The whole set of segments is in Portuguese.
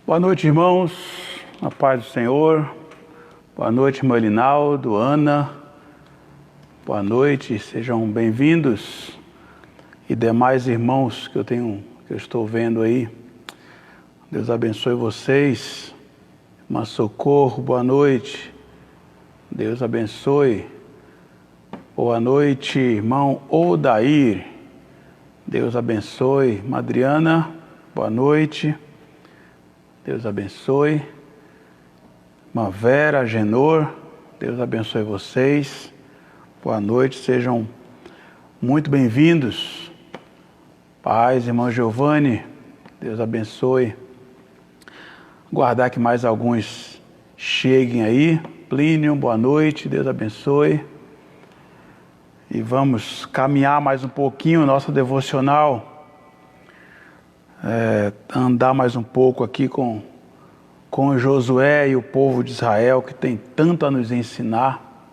Boa noite, irmãos. A paz do Senhor. Boa noite, irmão Elinaldo, Ana. Boa noite, sejam bem-vindos. E demais irmãos que eu estou vendo aí. Deus abençoe vocês. Irmã Socorro, boa noite. Deus abençoe. Boa noite, irmão Odair. Deus abençoe. Irmã Adriana, boa noite. Deus abençoe. Irmã Vera, Genor, Deus abençoe vocês. Boa noite, sejam muito bem-vindos. Paz, irmão Giovanni, Deus abençoe. Guardar que mais alguns cheguem aí. Plínio, boa noite, Deus abençoe. E vamos caminhar mais um pouquinho nossa devocional. Andar mais um pouco aqui com Josué e o povo de Israel, que tem tanto a nos ensinar,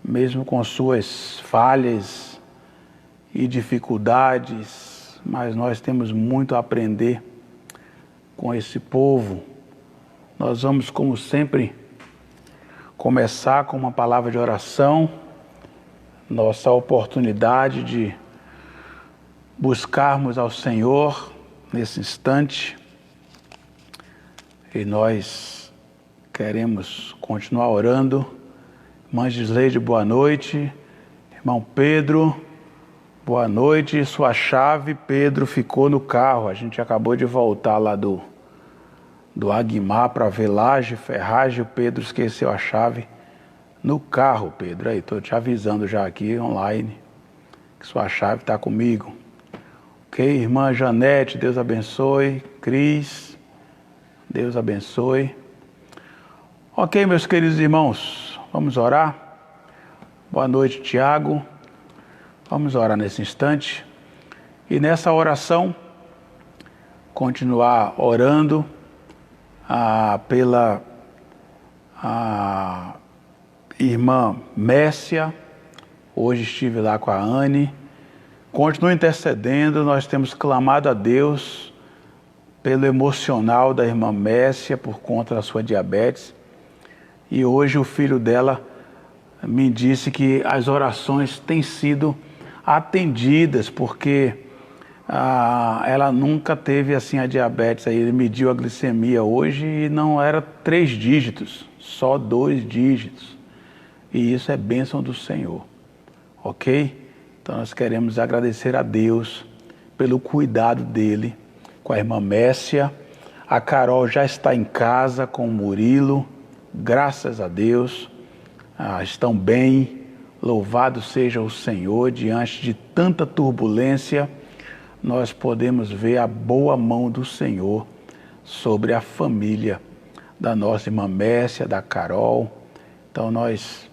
mesmo com suas falhas e dificuldades, mas nós temos muito a aprender com esse povo. Nós vamos, como sempre, começar com uma palavra de oração, nossa oportunidade de buscarmos ao Senhor nesse instante, e nós queremos continuar orando. Irmã Gisleide, boa noite. Irmão Pedro, boa noite. Sua chave, Pedro, ficou no carro. A gente acabou de voltar lá do Aguimar para Velagem, Ferragem. O Pedro esqueceu a chave no carro, Pedro. Aí, estou te avisando já aqui online que sua chave está comigo. Ok, irmã Janete, Deus abençoe. Cris, Deus abençoe. Ok, meus queridos irmãos, vamos orar. Boa noite, Tiago. Vamos orar nesse instante. E nessa oração, continuar orando pela irmã Messia. Hoje estive lá com a Anne. Continue intercedendo, nós temos clamado a Deus pelo emocional da irmã Messia por conta da sua diabetes. E hoje o filho dela me disse que as orações têm sido atendidas, porque ela nunca teve assim a diabetes. Aí ele mediu a glicemia hoje e não era 3 dígitos, só 2 dígitos. E isso é bênção do Senhor, ok? Então nós queremos agradecer a Deus pelo cuidado dele com a irmã Messia. A Carol já está em casa com o Murilo, graças a Deus. Estão bem, louvado seja o Senhor. Diante de tanta turbulência, nós podemos ver a boa mão do Senhor sobre a família da nossa irmã Messia, da Carol. Então nós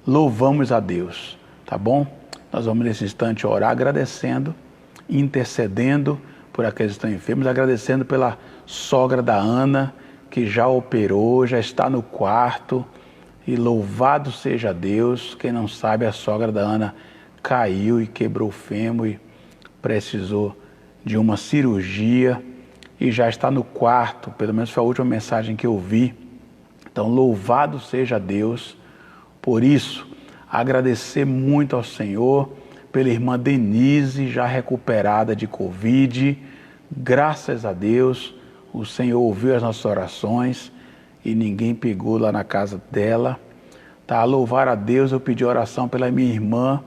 louvamos a Deus, tá bom? Nós vamos nesse instante orar agradecendo, intercedendo por aqueles que estão enfermos, agradecendo pela sogra da Ana, que já operou, já está no quarto, e louvado seja Deus. Quem não sabe, a sogra da Ana caiu e quebrou o fêmur e precisou de uma cirurgia e já está no quarto, pelo menos foi a última mensagem que eu vi. Então, louvado seja Deus por isso. Agradecer muito ao Senhor pela irmã Denise, já recuperada de Covid. Graças a Deus, o Senhor ouviu as nossas orações e ninguém pegou lá na casa dela. Tá, a louvar a Deus, eu pedi oração pela minha irmã,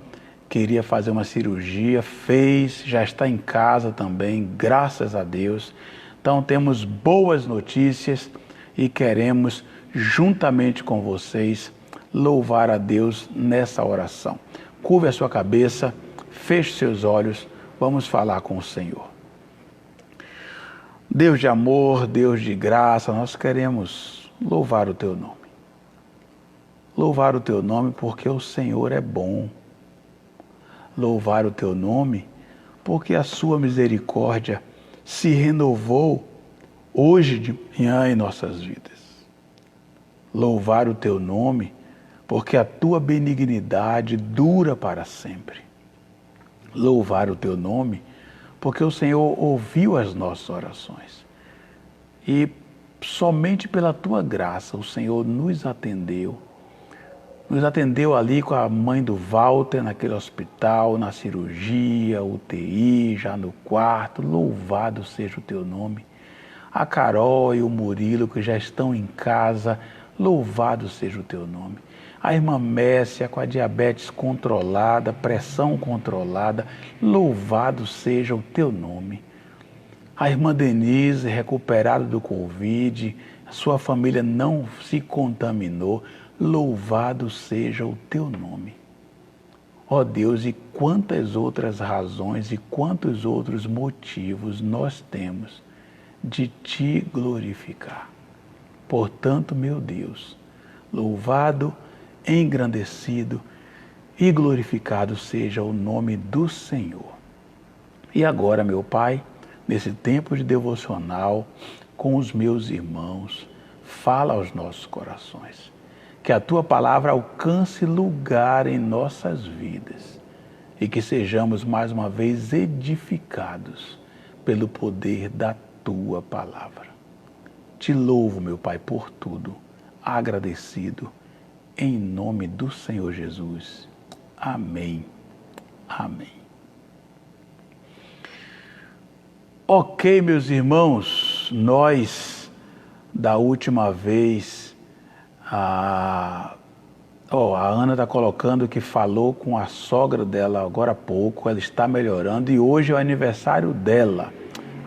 queria fazer uma cirurgia, fez, já está em casa também, graças a Deus. Então temos boas notícias e queremos, juntamente com vocês, louvar a Deus nessa oração. Curve a sua cabeça, feche seus olhos, vamos falar com o Senhor. Deus de amor, Deus de graça, nós queremos louvar o Teu nome. Louvar o Teu nome porque o Senhor é bom. Louvar o Teu nome porque a Sua misericórdia se renovou hoje de manhã em nossas vidas. Louvar o Teu nome porque a Tua benignidade dura para sempre. Louvar o Teu nome porque o Senhor ouviu as nossas orações. E somente pela tua graça o Senhor nos atendeu. Nos atendeu ali com a mãe do Walter naquele hospital, na cirurgia, UTI, já no quarto. Louvado seja o teu nome. A Carol e o Murilo que já estão em casa, louvado seja o teu nome. A irmã Messia com a diabetes controlada, pressão controlada, louvado seja o teu nome. A irmã Denise recuperada do Covid, a sua família não se contaminou, louvado seja o teu nome. Ó Deus, e quantas outras razões e quantos outros motivos nós temos de te glorificar. Portanto, meu Deus, louvado, engrandecido e glorificado seja o nome do Senhor. E agora, meu Pai, nesse tempo de devocional com os meus irmãos, fala aos nossos corações. Que a tua palavra alcance lugar em nossas vidas e que sejamos mais uma vez edificados pelo poder da tua palavra. Te louvo, meu Pai, por tudo, agradecido, em nome do Senhor Jesus. Amém. Amém. Ok, meus irmãos, nós, da última vez, a Ana está colocando que falou com a sogra dela agora há pouco, ela está melhorando e hoje é o aniversário dela.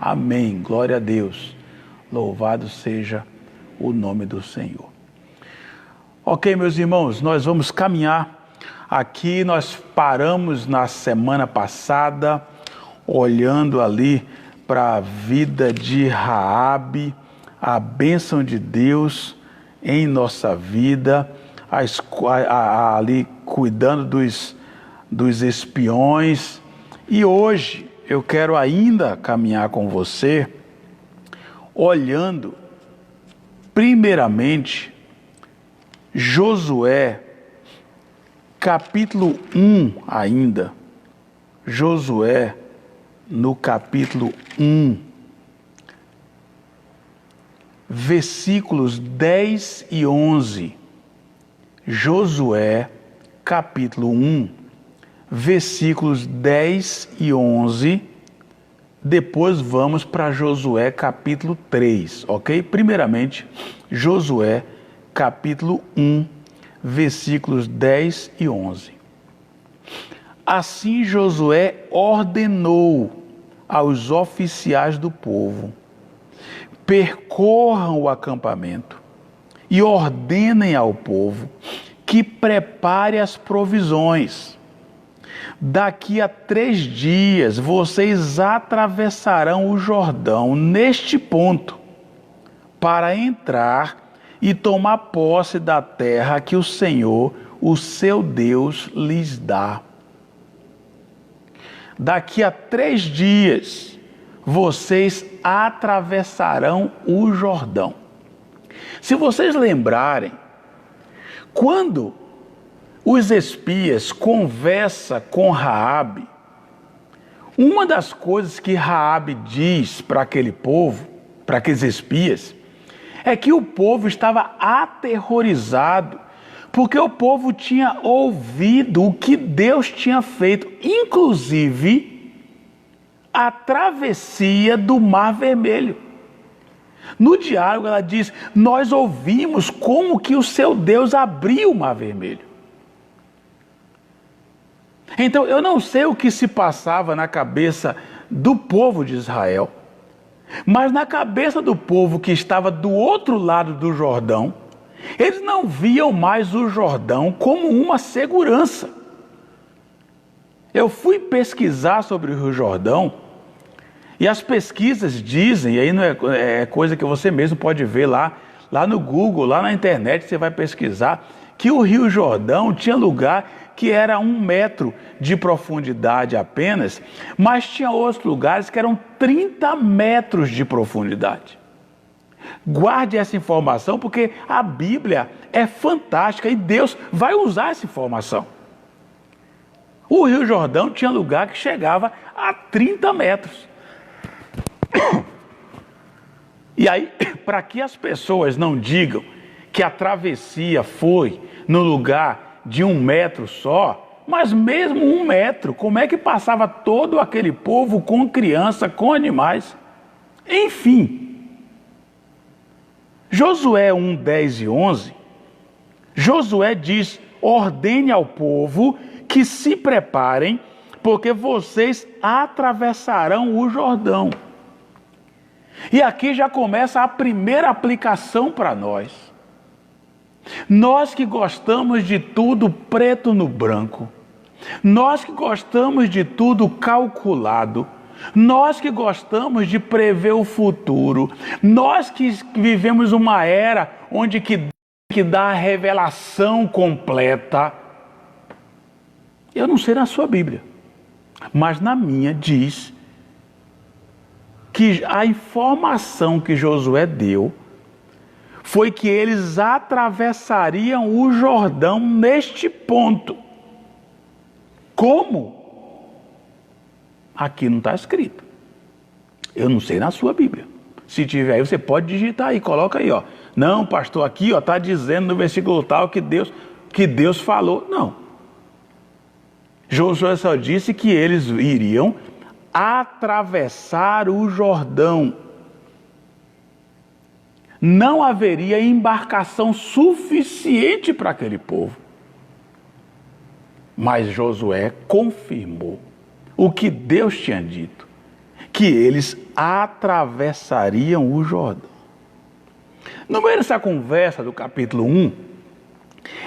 Amém, glória a Deus. Louvado seja o nome do Senhor. Ok, meus irmãos, nós vamos caminhar. Aqui nós paramos na semana passada, olhando ali para a vida de Raabe, a bênção de Deus em nossa vida, ali cuidando dos espiões. E hoje eu quero ainda caminhar com você, olhando primeiramente Josué, capítulo 1 ainda. Josué, no capítulo 1, versículos 10 e 11. Josué, capítulo 1, versículos 10 e 11. Depois vamos para Josué, capítulo 3, ok? Primeiramente, Josué, capítulo 1, versículos 10 e 11. Assim Josué ordenou aos oficiais do povo: percorram o acampamento e ordenem ao povo que prepare as provisões. Daqui a 3 dias vocês atravessarão o Jordão neste ponto para entrar e tomar posse da terra que o Senhor, o seu Deus, lhes dá. Daqui a 3 dias vocês atravessarão o Jordão. Se vocês lembrarem, quando os espias conversam com Raabe, uma das coisas que Raabe diz para aquele povo, para aqueles espias, é que o povo estava aterrorizado, porque o povo tinha ouvido o que Deus tinha feito, inclusive a travessia do Mar Vermelho. No diálogo ela diz: nós ouvimos como que o seu Deus abriu o Mar Vermelho. Então eu não sei o que se passava na cabeça do povo de Israel, mas na cabeça do povo que estava do outro lado do Jordão, eles não viam mais o Jordão como uma segurança. Eu fui pesquisar sobre o Rio Jordão e as pesquisas dizem, e aí não é coisa que você mesmo pode ver lá no Google, lá na internet você vai pesquisar, que o Rio Jordão tinha lugar que era 1 metro de profundidade apenas, mas tinha outros lugares que eram 30 metros de profundidade. Guarde essa informação porque a Bíblia é fantástica e Deus vai usar essa informação. O Rio Jordão tinha lugar que chegava a 30 metros. E aí, para que as pessoas não digam que a travessia foi no lugar de 1 metro só, mas mesmo 1 metro, como é que passava todo aquele povo com criança, com animais? Enfim, Josué 1, 10 e 11, Josué diz: ordene ao povo que se preparem, porque vocês atravessarão o Jordão. E aqui já começa a primeira aplicação para nós. Nós que gostamos de tudo preto no branco, nós que gostamos de tudo calculado, nós que gostamos de prever o futuro, nós que vivemos uma era onde que dá a revelação completa. Eu não sei na sua Bíblia, mas na minha diz que a informação que Josué deu foi que eles atravessariam o Jordão neste ponto. Como? Aqui não está escrito. Eu não sei na sua Bíblia. Se tiver aí, você pode digitar aí, coloca aí, ó. Não, pastor, aqui, ó, está dizendo no versículo tal que Deus falou. Não. Josué só disse que eles iriam atravessar o Jordão. Não haveria embarcação suficiente para aquele povo. Mas Josué confirmou o que Deus tinha dito, que eles atravessariam o Jordão. No meio dessa conversa do capítulo 1,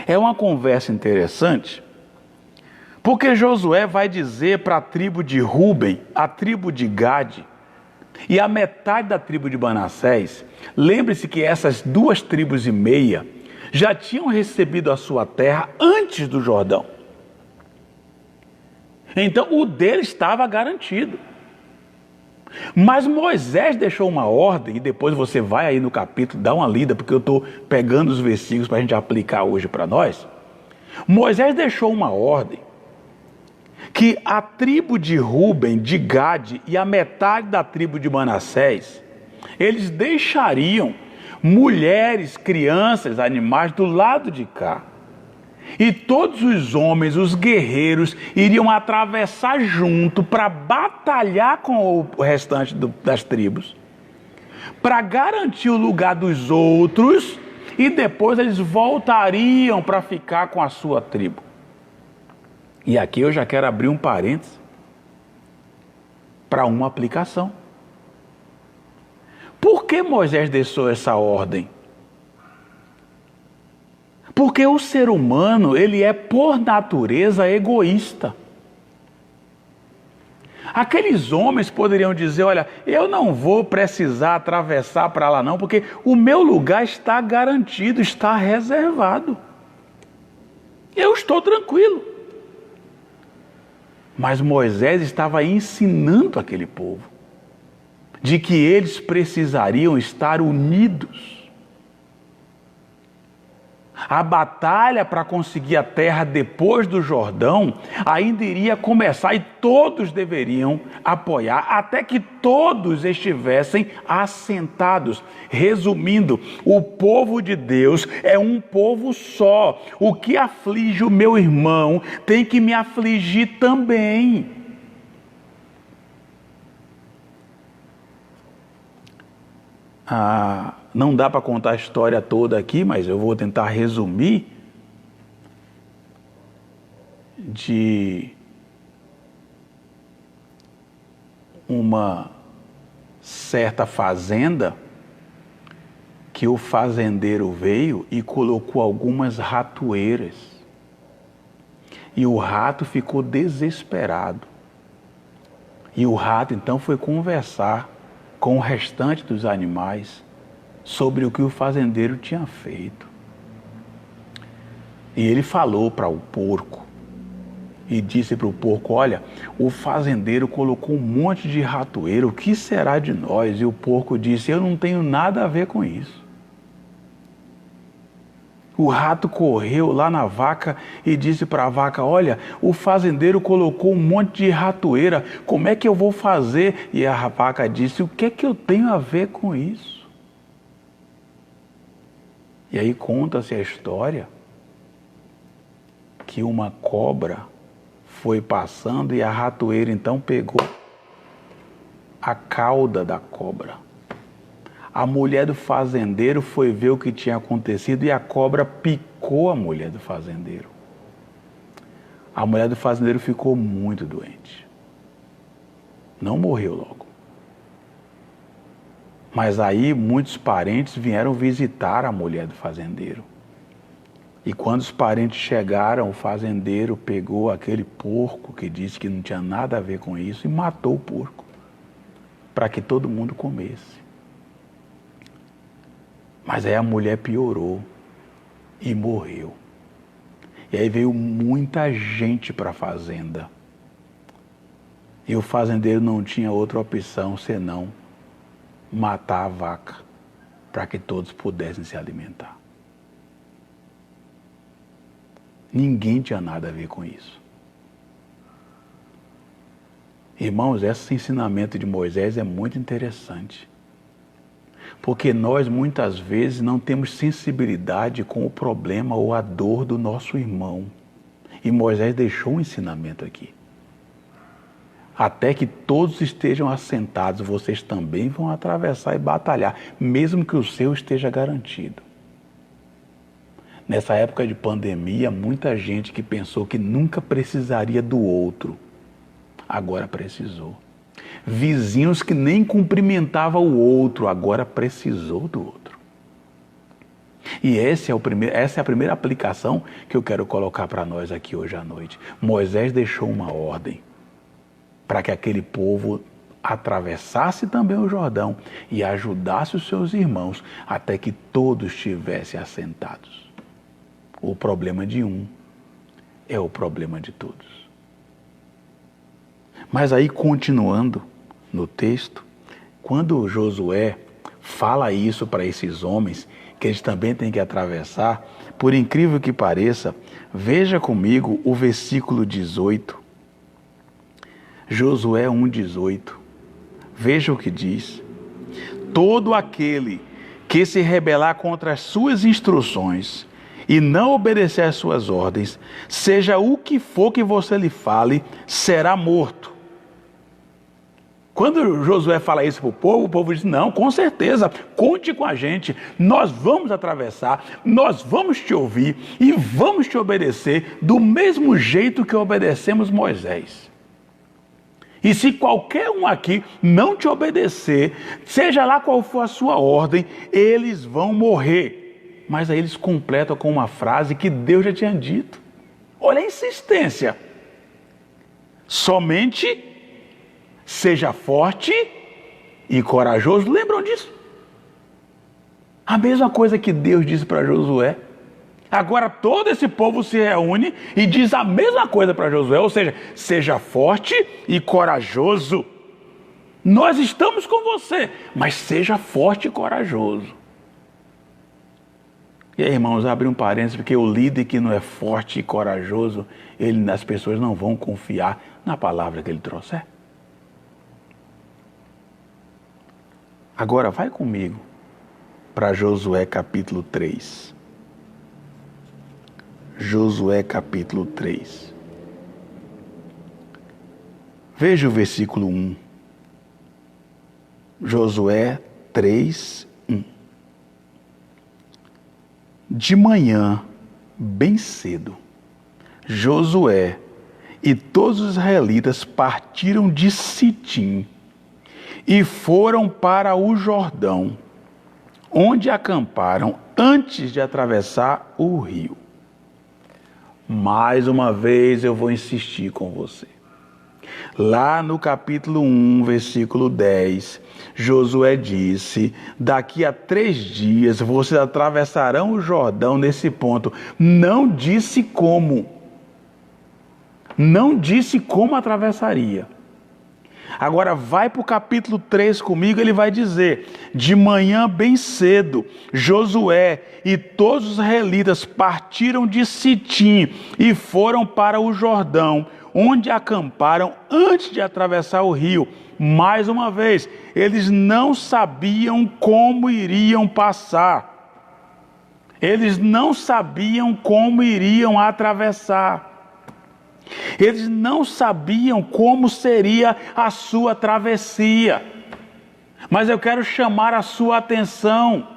é uma conversa interessante, porque Josué vai dizer para a tribo de Ruben, a tribo de Gade e a metade da tribo de Manassés. Lembre-se que essas 2 tribos e meia já tinham recebido a sua terra antes do Jordão. Então o dele estava garantido. Mas Moisés deixou uma ordem, e depois você vai aí no capítulo, dá uma lida, porque eu estou pegando os versículos para a gente aplicar hoje para nós. Moisés deixou uma ordem que a tribo de Ruben, de Gade e a metade da tribo de Manassés, eles deixariam mulheres, crianças, animais do lado de cá. E todos os homens, os guerreiros, iriam atravessar junto para batalhar com o restante das tribos, para garantir o lugar dos outros, e depois eles voltariam para ficar com a sua tribo. E aqui eu já quero abrir um parênteses para uma aplicação. Por que Moisés deixou essa ordem? Porque o ser humano, ele é por natureza egoísta. Aqueles homens poderiam dizer: olha, eu não vou precisar atravessar para lá não, porque o meu lugar está garantido, está reservado. Eu estou tranquilo. Mas Moisés estava ensinando aquele povo de que eles precisariam estar unidos. A batalha para conseguir a terra depois do Jordão ainda iria começar, e todos deveriam apoiar até que todos estivessem assentados. Resumindo, o povo de Deus é um povo só. O que aflige o meu irmão tem que me afligir também. Não dá para contar a história toda aqui, mas eu vou tentar resumir de uma certa fazenda que o fazendeiro veio e colocou algumas ratoeiras. E o rato ficou desesperado. E o rato então foi conversar com o restante dos animais sobre o que o fazendeiro tinha feito. E ele falou para o porco e disse para o porco: olha, o fazendeiro colocou um monte de ratoeira, o que será de nós? E o porco disse: eu não tenho nada a ver com isso. O rato correu lá na vaca e disse para a vaca: olha, o fazendeiro colocou um monte de ratoeira, como é que eu vou fazer? E a vaca disse: o que é que eu tenho a ver com isso? E aí conta-se a história que uma cobra foi passando e a ratoeira então pegou a cauda da cobra. A mulher do fazendeiro foi ver o que tinha acontecido e a cobra picou a mulher do fazendeiro. A mulher do fazendeiro ficou muito doente. Não morreu logo. Mas aí muitos parentes vieram visitar a mulher do fazendeiro. E quando os parentes chegaram, o fazendeiro pegou aquele porco que disse que não tinha nada a ver com isso e matou o porco, para que todo mundo comesse. Mas aí a mulher piorou e morreu. E aí veio muita gente para a fazenda. E o fazendeiro não tinha outra opção senão matar a vaca, para que todos pudessem se alimentar. Ninguém tinha nada a ver com isso. Irmãos, esse ensinamento de Moisés é muito interessante. Porque nós muitas vezes não temos sensibilidade com o problema ou a dor do nosso irmão. E Moisés deixou um ensinamento aqui. Até que todos estejam assentados, vocês também vão atravessar e batalhar, mesmo que o seu esteja garantido. Nessa época de pandemia, muita gente que pensou que nunca precisaria do outro, agora precisou. Vizinhos que nem cumprimentavam o outro, agora precisou do outro. E essa é a primeira aplicação que eu quero colocar para nós aqui hoje à noite. Moisés deixou uma ordem para que aquele povo atravessasse também o Jordão e ajudasse os seus irmãos até que todos estivessem assentados. O problema de um é o problema de todos. Mas aí, continuando no texto, quando Josué fala isso para esses homens, que eles também têm que atravessar, por incrível que pareça, veja comigo o versículo 18. Josué 1,18. Veja o que diz. Todo aquele que se rebelar contra as suas instruções e não obedecer às suas ordens, seja o que for que você lhe fale, será morto. Quando Josué fala isso para o povo diz, não, com certeza, conte com a gente, nós vamos atravessar, nós vamos te ouvir e vamos te obedecer do mesmo jeito que obedecemos Moisés. E se qualquer um aqui não te obedecer, seja lá qual for a sua ordem, eles vão morrer. Mas aí eles completam com uma frase que Deus já tinha dito. Olha a insistência. Somente seja forte e corajoso. Lembram disso? A mesma coisa que Deus disse para Josué. Agora todo esse povo se reúne e diz a mesma coisa para Josué. Ou seja, seja forte e corajoso. Nós estamos com você, mas seja forte e corajoso. E aí, irmãos, abre um parênteses, porque o líder que não é forte e corajoso, as pessoas não vão confiar na palavra que ele trouxer. Agora, vai comigo para Josué capítulo 3. Josué capítulo 3. Veja o versículo 1. Josué 3, 1. De manhã, bem cedo, Josué e todos os israelitas partiram de Sitim e foram para o Jordão, onde acamparam antes de atravessar o rio. Mais uma vez eu vou insistir com você. Lá no capítulo 1, versículo 10, Josué disse, daqui a 3 dias vocês atravessarão o Jordão nesse ponto. Não disse como. Não disse como atravessaria. Agora vai para o capítulo 3 comigo, ele vai dizer, de manhã bem cedo, Josué e todos os israelitas partiram de Sitim e foram para o Jordão, onde acamparam antes de atravessar o rio. Mais uma vez, eles não sabiam como iriam passar. Eles não sabiam como iriam atravessar. Eles não sabiam como seria a sua travessia. Mas eu quero chamar a sua atenção,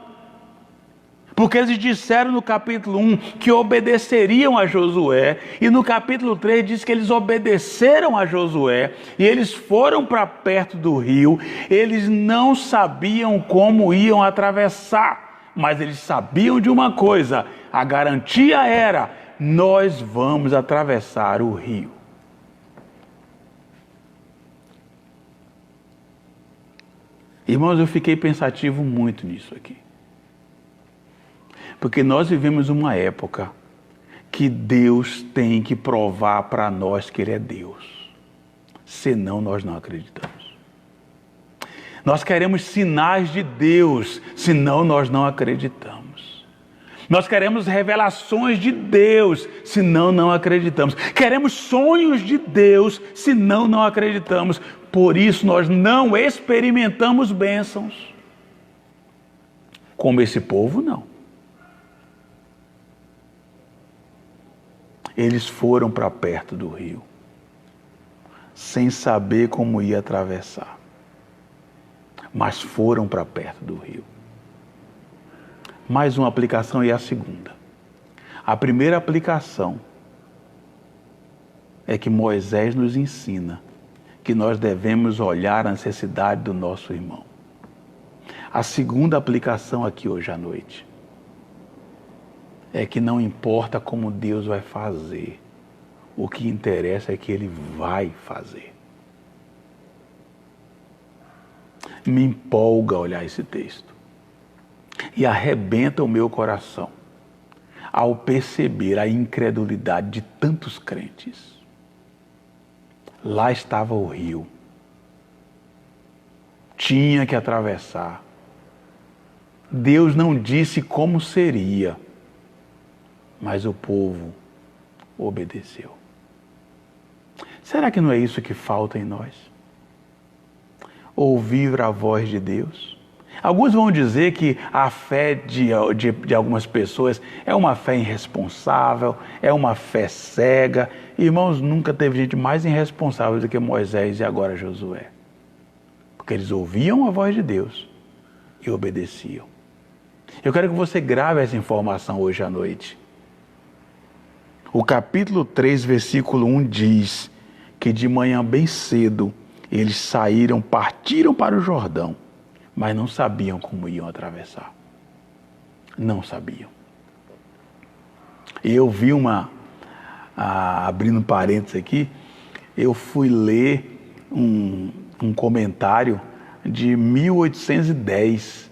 porque eles disseram no capítulo 1 que obedeceriam a Josué, e no capítulo 3 diz que eles obedeceram a Josué, e eles foram para perto do rio. Eles não sabiam como iam atravessar, mas eles sabiam de uma coisa: a garantia era: nós vamos atravessar o rio. Irmãos, eu fiquei pensativo muito nisso aqui. Porque nós vivemos uma época que Deus tem que provar para nós que Ele é Deus. Senão nós não acreditamos. Nós queremos sinais de Deus, senão nós não acreditamos. Nós queremos revelações de Deus, senão não acreditamos. Queremos sonhos de Deus, senão não acreditamos. Por isso nós não experimentamos bênçãos. Como esse povo, não. Eles foram para perto do rio, sem saber como ia atravessar, mas foram para perto do rio. Mais uma aplicação e a segunda. A primeira aplicação é que Moisés nos ensina que nós devemos olhar a necessidade do nosso irmão. A segunda aplicação aqui hoje à noite é que não importa como Deus vai fazer, o que interessa é que Ele vai fazer. Me empolga olhar esse texto e arrebenta o meu coração ao perceber a incredulidade de tantos crentes. Lá estava o rio, tinha que atravessar. Deus não disse como seria, mas o povo obedeceu. Será que não é isso que falta em nós? Ouvir a voz de Deus? Alguns vão dizer que a fé de algumas pessoas é uma fé irresponsável, é uma fé cega. Irmãos, nunca teve gente mais irresponsável do que Moisés e agora Josué. Porque eles ouviam a voz de Deus e obedeciam. Eu quero que você grave essa informação hoje à noite. O capítulo 3, versículo 1 diz que de manhã bem cedo eles saíram, partiram para o Jordão, mas não sabiam como iam atravessar. Não sabiam. E eu vi abrindo parênteses aqui, eu fui ler um comentário de 1810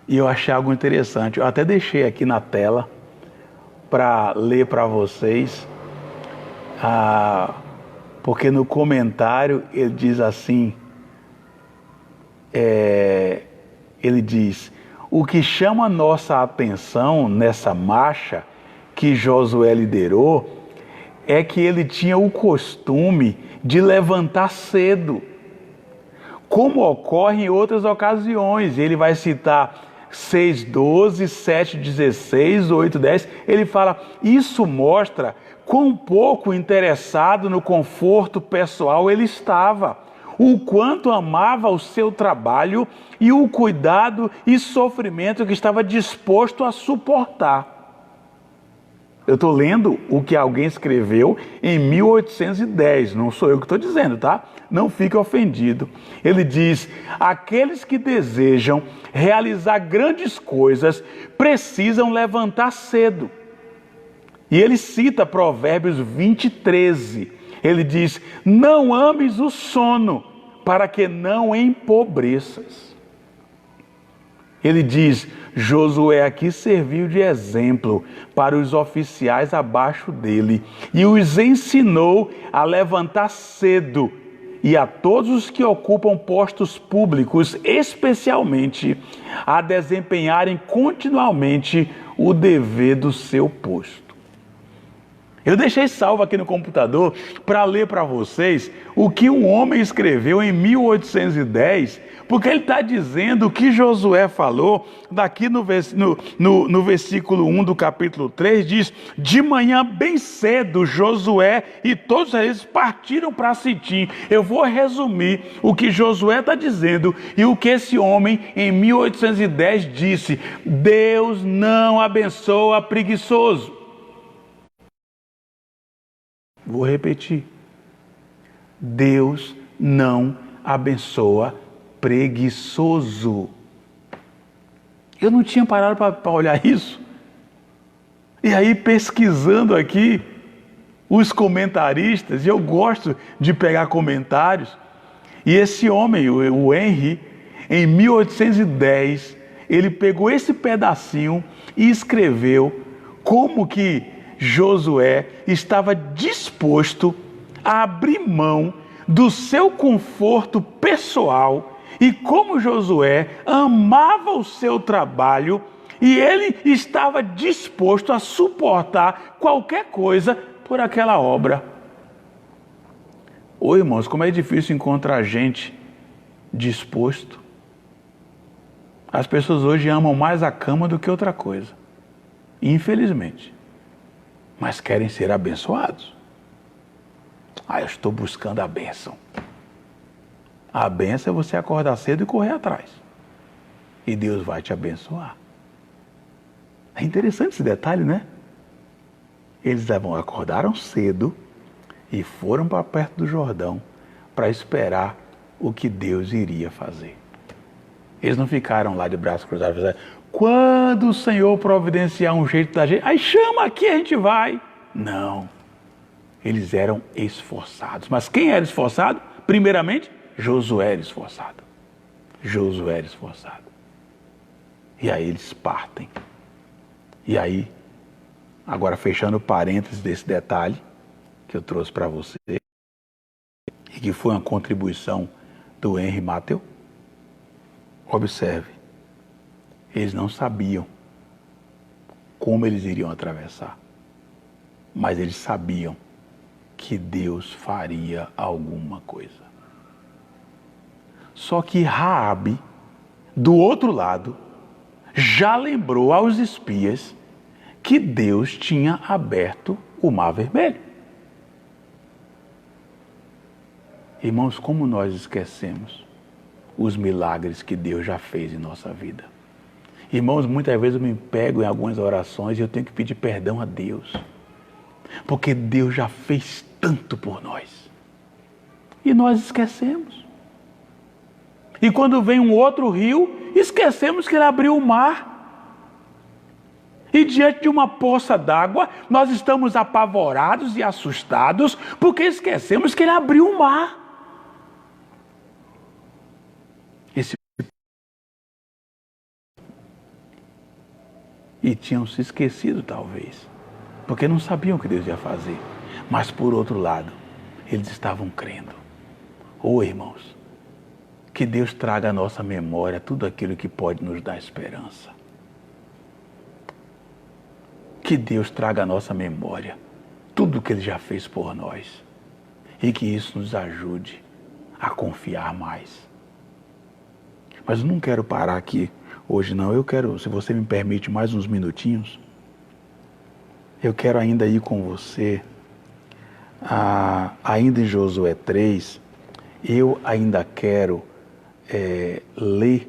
e eu achei algo interessante. Eu até deixei aqui na tela para ler para vocês, porque no comentário ele diz assim, ele diz: o que chama nossa atenção nessa marcha que Josué liderou é que ele tinha o costume de levantar cedo, como ocorre em outras ocasiões. Ele vai citar 6:12, 7:16, 8:10, ele fala: isso mostra quão pouco interessado no conforto pessoal ele estava, o quanto amava o seu trabalho e o cuidado e sofrimento que estava disposto a suportar. Eu estou lendo o que alguém escreveu em 1810, não sou eu que estou dizendo, tá? Não fique ofendido. Ele diz: aqueles que desejam realizar grandes coisas precisam levantar cedo. E ele cita Provérbios 20:13. Ele diz: não ames o sono, para que não empobreças. Ele diz: Josué aqui serviu de exemplo para os oficiais abaixo dele e os ensinou a levantar cedo, e a todos os que ocupam postos públicos, especialmente, a desempenharem continuamente o dever do seu posto. Eu deixei salvo aqui no computador para ler para vocês o que um homem escreveu em 1810, porque ele está dizendo o que Josué falou, daqui no versículo 1 do capítulo 3, diz: de manhã bem cedo, Josué e todos eles partiram para Sitim. Eu vou resumir o que Josué está dizendo e o que esse homem em 1810 disse: Deus não abençoa preguiçoso. Vou repetir. Deus não abençoa preguiçoso. Eu não tinha parado para olhar isso. E aí, pesquisando aqui, os comentaristas, e eu gosto de pegar comentários, e esse homem, o Henry, em 1810, ele pegou esse pedacinho e escreveu como que Josué estava disposto a abrir mão do seu conforto pessoal e como Josué amava o seu trabalho e ele estava disposto a suportar qualquer coisa por aquela obra. Ô irmãos, como é difícil encontrar gente disposto. As pessoas hoje amam mais a cama do que outra coisa, infelizmente. Mas querem ser abençoados. Eu estou buscando a bênção. A bênção é você acordar cedo e correr atrás. E Deus vai te abençoar. É interessante esse detalhe, né? Eles acordaram cedo e foram para perto do Jordão para esperar o que Deus iria fazer. Eles não ficaram lá de braços cruzados, quando o Senhor providenciar um jeito da gente, aí chama aqui, a gente vai. Não. Eles eram esforçados. Mas quem era esforçado? Primeiramente, Josué era esforçado. Josué era esforçado. E aí eles partem. E aí, agora fechando parênteses desse detalhe que eu trouxe para você, e que foi uma contribuição do Henry Matthew, observe. Eles não sabiam como eles iriam atravessar, mas eles sabiam que Deus faria alguma coisa. Só que Raabe, do outro lado, já lembrou aos espias que Deus tinha aberto o Mar Vermelho. Irmãos, como nós esquecemos os milagres que Deus já fez em nossa vida. Irmãos, muitas vezes eu me pego em algumas orações e eu tenho que pedir perdão a Deus. Porque Deus já fez tanto por nós. E nós esquecemos. E quando vem um outro rio, esquecemos que Ele abriu o mar. E diante de uma poça d'água, nós estamos apavorados e assustados, porque esquecemos que Ele abriu o mar. E tinham se esquecido, talvez, porque não sabiam o que Deus ia fazer. Mas, por outro lado, eles estavam crendo. Irmãos, que Deus traga à nossa memória tudo aquilo que pode nos dar esperança. Que Deus traga à nossa memória tudo o que Ele já fez por nós. E que isso nos ajude a confiar mais. Mas eu não quero parar aqui hoje não. Eu quero, se você me permite mais uns minutinhos, eu quero ainda ir com você, ainda em Josué 3, eu ainda quero ler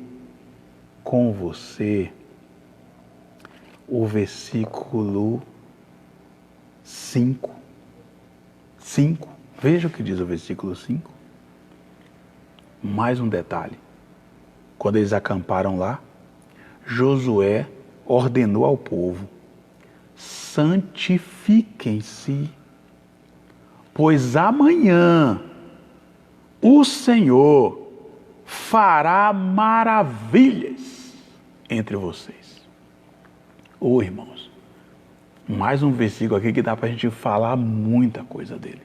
com você o versículo 5. Veja o que diz o versículo 5. Mais um detalhe. Quando eles acamparam lá, Josué ordenou ao povo: santifiquem-se, pois amanhã o Senhor fará maravilhas entre vocês. Irmãos, mais um versículo aqui que dá para a gente falar muita coisa dele.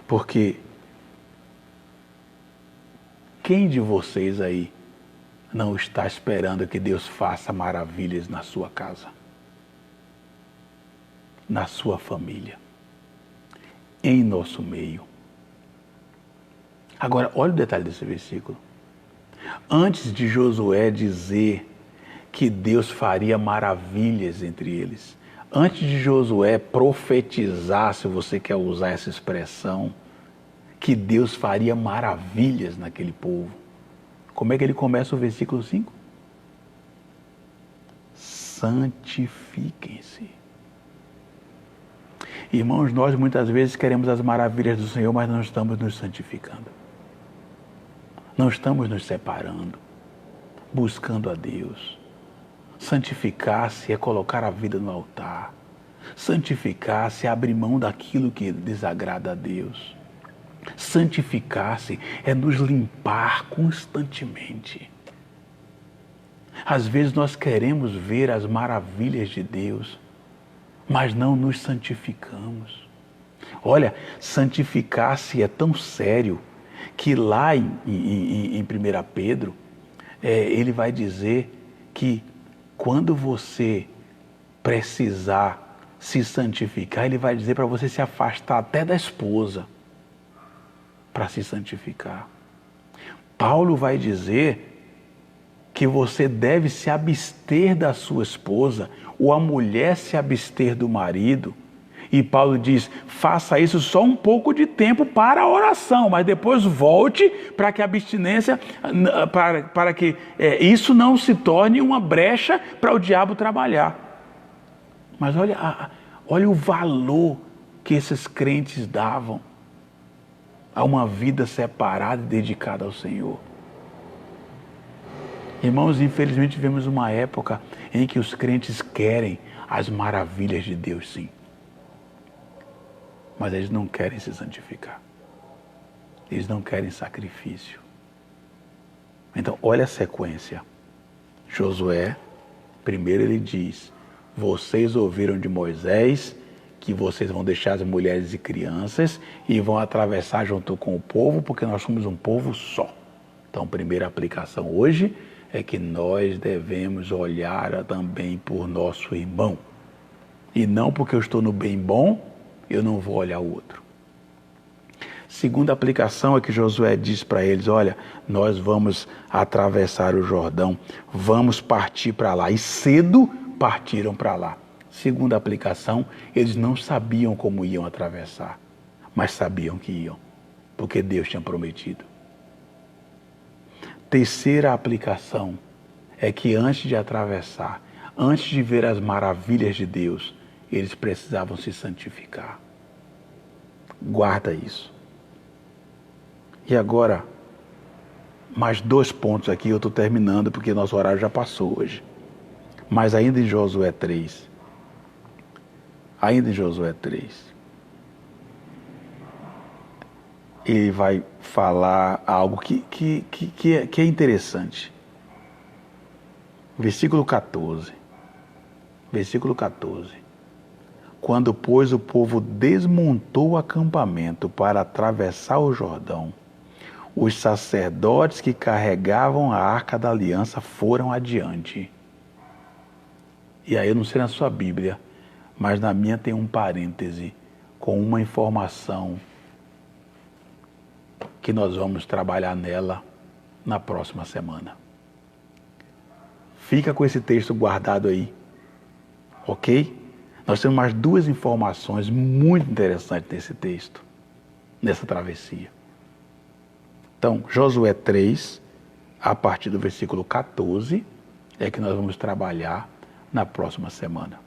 Porque quem de vocês aí não está esperando que Deus faça maravilhas na sua casa? na sua família, em nosso meio. Agora, olha o detalhe desse versículo. Antes de Josué dizer que Deus faria maravilhas entre eles, antes de Josué profetizar, se você quer usar essa expressão, que Deus faria maravilhas naquele povo, como é que ele começa o versículo 5? Santifiquem-se. Irmãos, nós muitas vezes queremos as maravilhas do Senhor, mas não estamos nos santificando. Não estamos nos separando, buscando a Deus. Santificar-se é colocar a vida no altar. Santificar-se é abrir mão daquilo que desagrada a Deus. Santificar-se é nos limpar constantemente. Às vezes nós queremos ver as maravilhas de Deus, mas não nos santificamos. Olha, santificar-se é tão sério que lá em 1 Pedro, ele vai dizer que quando você precisar se santificar, ele vai dizer para você se afastar até da esposa para se santificar. Paulo vai dizer que você deve se abster da sua esposa, ou a mulher se abster do marido. E Paulo diz, faça isso só um pouco de tempo para a oração, mas depois volte para que a abstinência, para que isso não se torne uma brecha para o diabo trabalhar. Mas olha o valor que esses crentes davam a uma vida separada e dedicada ao Senhor. Irmãos, infelizmente vivemos uma época em que os crentes querem as maravilhas de Deus, sim. Mas eles não querem se santificar. Eles não querem sacrifício. Então, olha a sequência. Josué, primeiro ele diz, vocês ouviram de Moisés que vocês vão deixar as mulheres e crianças e vão atravessar junto com o povo, porque nós somos um povo só. Então, a primeira aplicação hoje é que nós devemos olhar também por nosso irmão. E não porque eu estou no bem bom, eu não vou olhar o outro. Segunda aplicação é que Josué diz para eles, olha, nós vamos atravessar o Jordão, vamos partir para lá. E cedo partiram para lá. Segunda aplicação, eles não sabiam como iam atravessar, mas sabiam que iam, porque Deus tinha prometido. Terceira aplicação é que antes de atravessar, antes de ver as maravilhas de Deus, eles precisavam se santificar. Guarda isso. E agora, mais 2 pontos aqui, eu estou terminando porque nosso horário já passou hoje. Mas ainda em Josué 3. Ainda em Josué 3. Ele vai falar algo que é interessante. Versículo 14. Versículo 14. Quando, pois, o povo desmontou o acampamento para atravessar o Jordão, os sacerdotes que carregavam a arca da aliança foram adiante. E aí eu não sei na sua Bíblia, mas na minha tem um parêntese com uma informação que nós vamos trabalhar nela na próxima semana. Fica com esse texto guardado aí, ok? Nós temos mais 2 informações muito interessantes nesse texto, nessa travessia. Então, Josué 3, a partir do versículo 14, é que nós vamos trabalhar na próxima semana.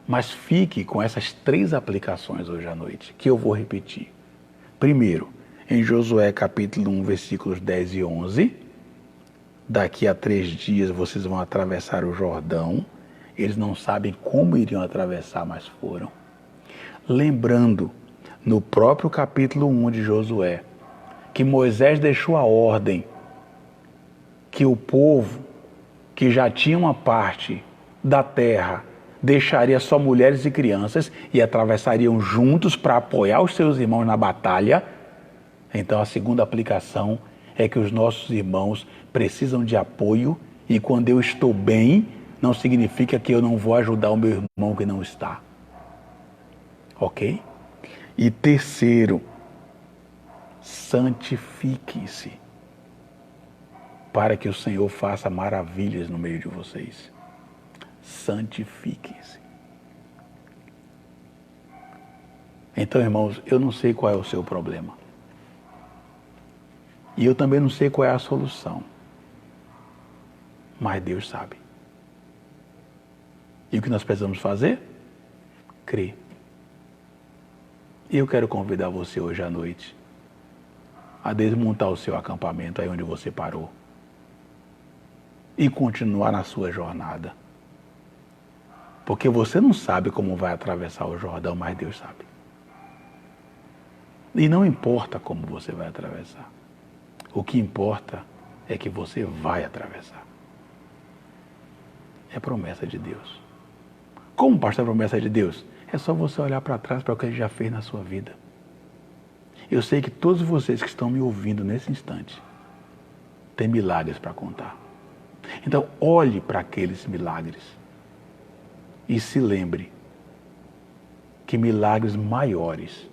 Mas fique com essas 3 aplicações hoje à noite, que eu vou repetir. Primeiro, em Josué capítulo 1, versículos 10 e 11, daqui a 3 dias vocês vão atravessar o Jordão. Eles não sabem como iriam atravessar, mas foram. Lembrando, no próprio capítulo 1 de Josué, que Moisés deixou a ordem que o povo, que já tinha uma parte da terra, deixaria só mulheres e crianças e atravessariam juntos para apoiar os seus irmãos na batalha. Então a segunda aplicação é que os nossos irmãos precisam de apoio e quando eu estou bem, não significa que eu não vou ajudar o meu irmão que não está. Ok? E terceiro, santifiquem-se, para que o Senhor faça maravilhas no meio de vocês. Santifiquem-se. Então, irmãos, eu não sei qual é o seu problema. E eu também não sei qual é a solução. Mas Deus sabe. E o que nós precisamos fazer? Crer. E eu quero convidar você hoje à noite a desmontar o seu acampamento aí onde você parou e continuar na sua jornada. Porque você não sabe como vai atravessar o Jordão, mas Deus sabe. E não importa como você vai atravessar. O que importa é que você vai atravessar. É promessa de Deus. Como, pastor, é promessa de Deus? É só você olhar para trás para o que Ele já fez na sua vida. Eu sei que todos vocês que estão me ouvindo nesse instante têm milagres para contar. Então, olhe para aqueles milagres e se lembre que milagres maiores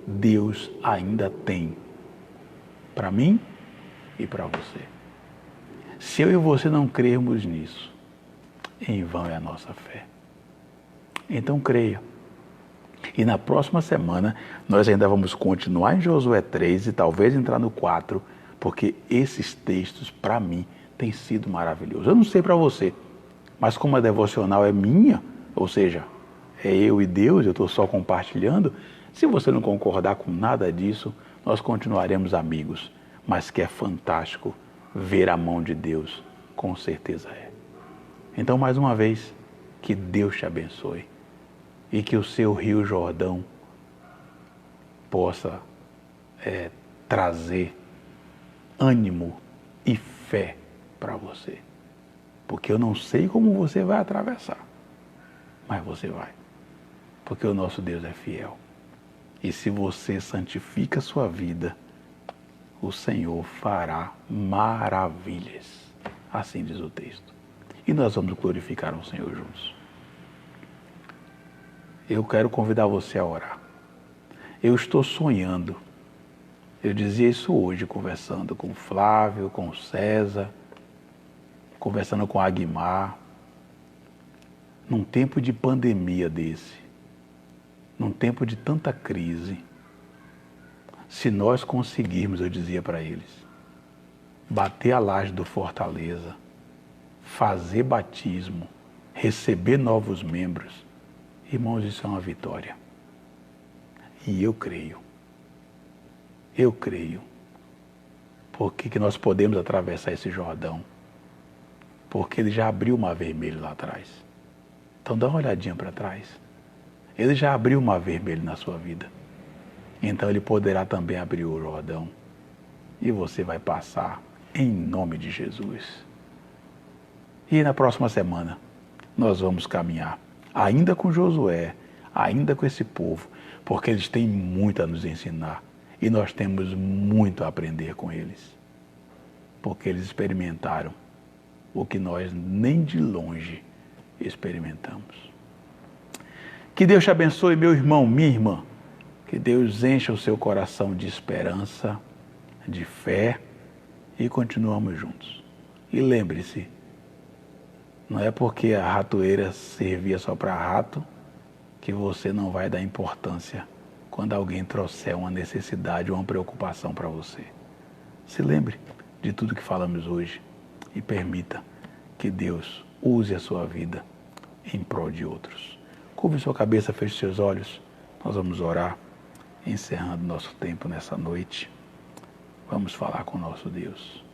Deus ainda tem para mim e para você. Se eu e você não crermos nisso, em vão é a nossa fé. Então creia. E na próxima semana nós ainda vamos continuar em Josué 3 e talvez entrar no 4, porque esses textos para mim têm sido maravilhosos. Eu não sei para você, mas como a devocional é minha, ou seja, é eu e Deus, eu estou só compartilhando, se você não concordar com nada disso, nós continuaremos amigos. Mas que é fantástico ver a mão de Deus, com certeza é. Então, mais uma vez, que Deus te abençoe e que o seu Rio Jordão possa trazer ânimo e fé para você. Porque eu não sei como você vai atravessar, mas você vai. Porque o nosso Deus é fiel. E se você santifica a sua vida, o Senhor fará maravilhas. Assim diz o texto. E nós vamos glorificar o Senhor juntos. Eu quero convidar você a orar. Eu estou sonhando. Eu dizia isso hoje, conversando com o Flávio, com o César, conversando com a Aguimar. Num tempo de pandemia desse, num tempo de tanta crise, se nós conseguirmos, eu dizia para eles, bater a laje do Fortaleza, fazer batismo, receber novos membros, irmãos, isso é uma vitória. E eu creio, porque que nós podemos atravessar esse Jordão, porque ele já abriu o Mar Vermelho lá atrás. Então dá uma olhadinha para trás. Ele já abriu o Mar Vermelho na sua vida. Então Ele poderá também abrir o Jordão. E você vai passar em nome de Jesus. E na próxima semana, nós vamos caminhar, ainda com Josué, ainda com esse povo, porque eles têm muito a nos ensinar. E nós temos muito a aprender com eles. Porque eles experimentaram o que nós nem de longe experimentamos. Que Deus te abençoe, meu irmão, minha irmã. Que Deus encha o seu coração de esperança, de fé e continuamos juntos. E lembre-se, não é porque a ratoeira servia só para rato que você não vai dar importância quando alguém trouxer uma necessidade ou uma preocupação para você. Se lembre de tudo que falamos hoje e permita que Deus use a sua vida em prol de outros. Curve sua cabeça, feche seus olhos, nós vamos orar. Encerrando nosso tempo nessa noite, vamos falar com o nosso Deus.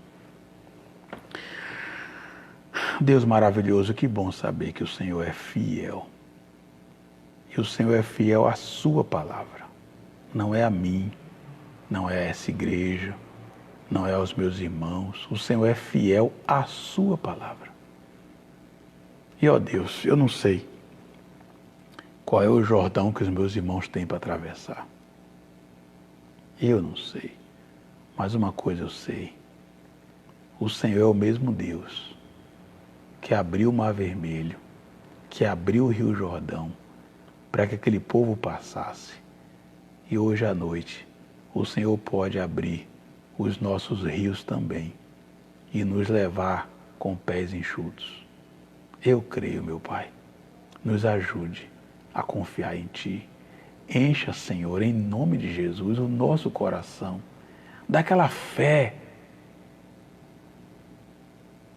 Deus maravilhoso, que bom saber que o Senhor é fiel. E o Senhor é fiel à sua palavra. Não é a mim, não é a essa igreja, não é aos meus irmãos. O Senhor é fiel à sua palavra. E ó Deus, eu não sei qual é o Jordão que os meus irmãos têm para atravessar. Eu não sei, mas uma coisa eu sei. O Senhor é o mesmo Deus que abriu o Mar Vermelho, que abriu o Rio Jordão para que aquele povo passasse. E hoje à noite, o Senhor pode abrir os nossos rios também e nos levar com pés enxutos. Eu creio, meu Pai. Nos ajude a confiar em Ti. Encha, Senhor, em nome de Jesus, o nosso coração daquela fé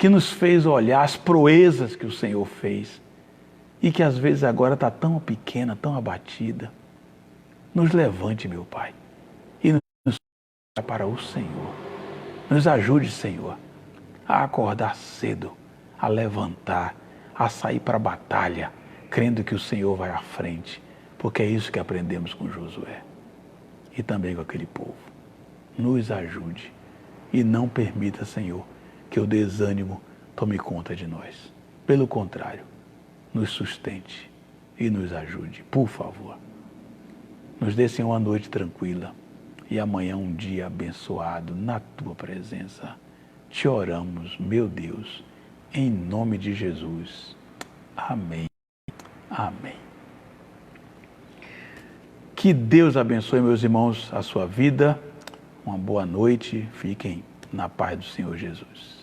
que nos fez olhar as proezas que o Senhor fez e que às vezes agora está tão pequena, tão abatida. Nos levante, meu Pai, e nos para o Senhor. Nos ajude, Senhor, a acordar cedo, a levantar, a sair para a batalha, crendo que o Senhor vai à frente, porque é isso que aprendemos com Josué e também com aquele povo. Nos ajude e não permita, Senhor, que o desânimo tome conta de nós. Pelo contrário, nos sustente e nos ajude, por favor. Nos dê, Senhor, uma noite tranquila e amanhã um dia abençoado na Tua presença. Te oramos, meu Deus, em nome de Jesus. Amém. Amém. Que Deus abençoe, meus irmãos, a sua vida. Uma boa noite. Fiquem na paz do Senhor Jesus.